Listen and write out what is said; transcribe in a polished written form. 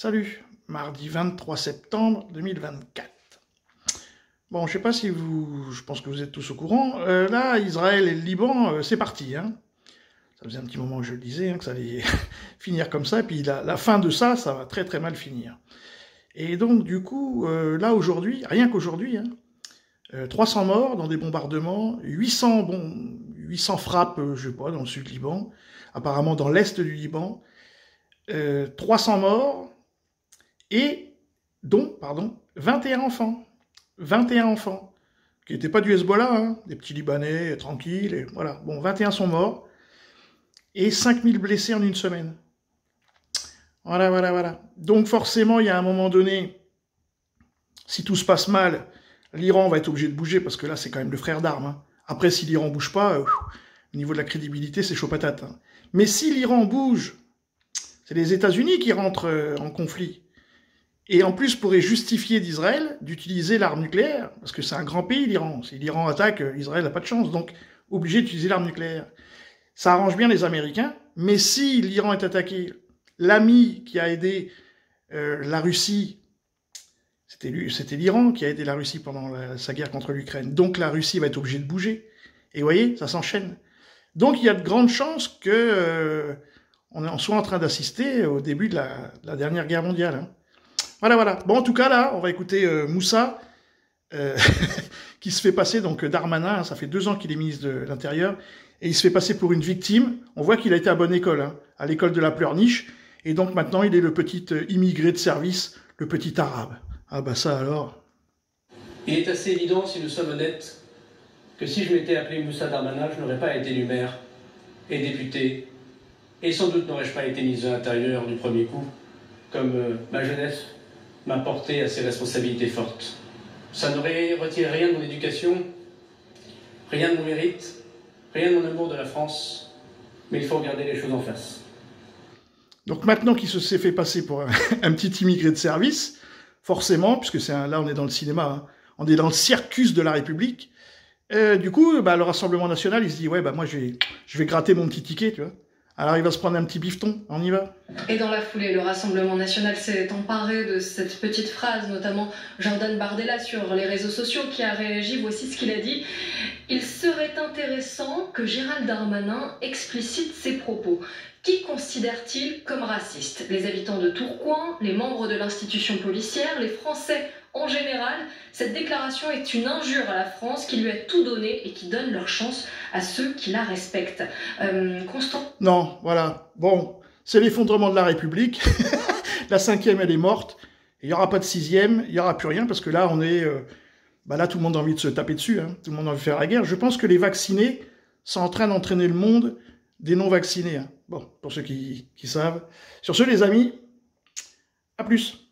Salut, mardi 23 septembre 2024. Bon, je sais pas si je pense que vous êtes tous au courant. Là, Israël et le Liban, c'est parti. Hein. Ça faisait un petit moment que je le disais, que ça allait finir comme ça. Et puis la fin de ça, ça va très très mal finir. Et donc, du coup, là aujourd'hui, rien qu'aujourd'hui, 300 morts dans des bombardements, 800 frappes, je sais pas, dans le sud du Liban, apparemment dans l'est du Liban, 300 morts, et dont, 21 enfants. 21 enfants, qui n'étaient pas du Hezbollah, des petits Libanais, tranquilles, et voilà. Bon, 21 sont morts, et 5000 blessés en une semaine. Voilà. Donc forcément, il y a un moment donné, si tout se passe mal, l'Iran va être obligé de bouger, parce que là, c'est quand même le frère d'armes. Après, si l'Iran bouge pas, au niveau de la crédibilité, c'est chaud patate. Mais si l'Iran bouge, c'est les États-Unis qui rentrent en conflit. Et en plus, pourrait justifier d'Israël d'utiliser l'arme nucléaire, parce que c'est un grand pays, l'Iran. Si l'Iran attaque, Israël n'a pas de chance, donc obligé d'utiliser l'arme nucléaire. Ça arrange bien les Américains, mais si l'Iran est attaqué, l'ami qui a aidé la Russie, c'était l'Iran qui a aidé la Russie pendant sa guerre contre l'Ukraine, donc la Russie va être obligée de bouger. Et vous voyez, ça s'enchaîne. Donc il y a de grandes chances que on soit en train d'assister au début de la dernière guerre mondiale. Voilà. Bon, en tout cas, là, on va écouter Moussa, qui se fait passer, donc Darmanin, ça fait 2 ans qu'il est ministre de l'Intérieur, et il se fait passer pour une victime. On voit qu'il a été à bonne école, à l'école de la pleurniche, et donc maintenant, il est le petit immigré de service, le petit arabe. Ah bah ça alors. Il est assez évident, si nous sommes honnêtes, que si je m'étais appelé Moussa Darmanin, je n'aurais pas été élu maire et député, et sans doute n'aurais-je pas été ministre de l'Intérieur du premier coup, comme ma jeunesse m'a porté à ces responsabilités fortes. Ça n'aurait retiré rien de mon éducation, rien de mon mérite, rien de mon amour de la France, mais il faut regarder les choses en face. Donc maintenant qu'il s'est fait passer pour un petit immigré de service, forcément, puisque là on est dans le cinéma, on est dans le circus de la République, du coup, le Rassemblement National, il se dit, ouais, moi je vais gratter mon petit ticket, tu vois. Alors il va se prendre un petit bifton, on y va. Et dans la foulée, le Rassemblement National s'est emparé de cette petite phrase, notamment Jordan Bardella sur les réseaux sociaux qui a réagi. Voici ce qu'il a dit. Il serait intéressant que Gérald Darmanin explicite ses propos. Qui considère-t-il comme raciste? Les habitants de Tourcoing, les membres de l'institution policière, les Français en général? Cette déclaration est une injure à la France qui lui a tout donné et qui donne leur chance à ceux qui la respectent. Constant. Non, voilà. Bon, c'est l'effondrement de la République. La 5e, elle est morte. Il n'y aura pas de 6e, il n'y aura plus rien, parce que là, on est... là, tout le monde a envie de se taper dessus. Tout le monde a envie de faire la guerre. Je pense que les vaccinés sont en train d'entraîner le monde des non-vaccinés. Bon, pour ceux qui savent. Sur ce, les amis, à plus.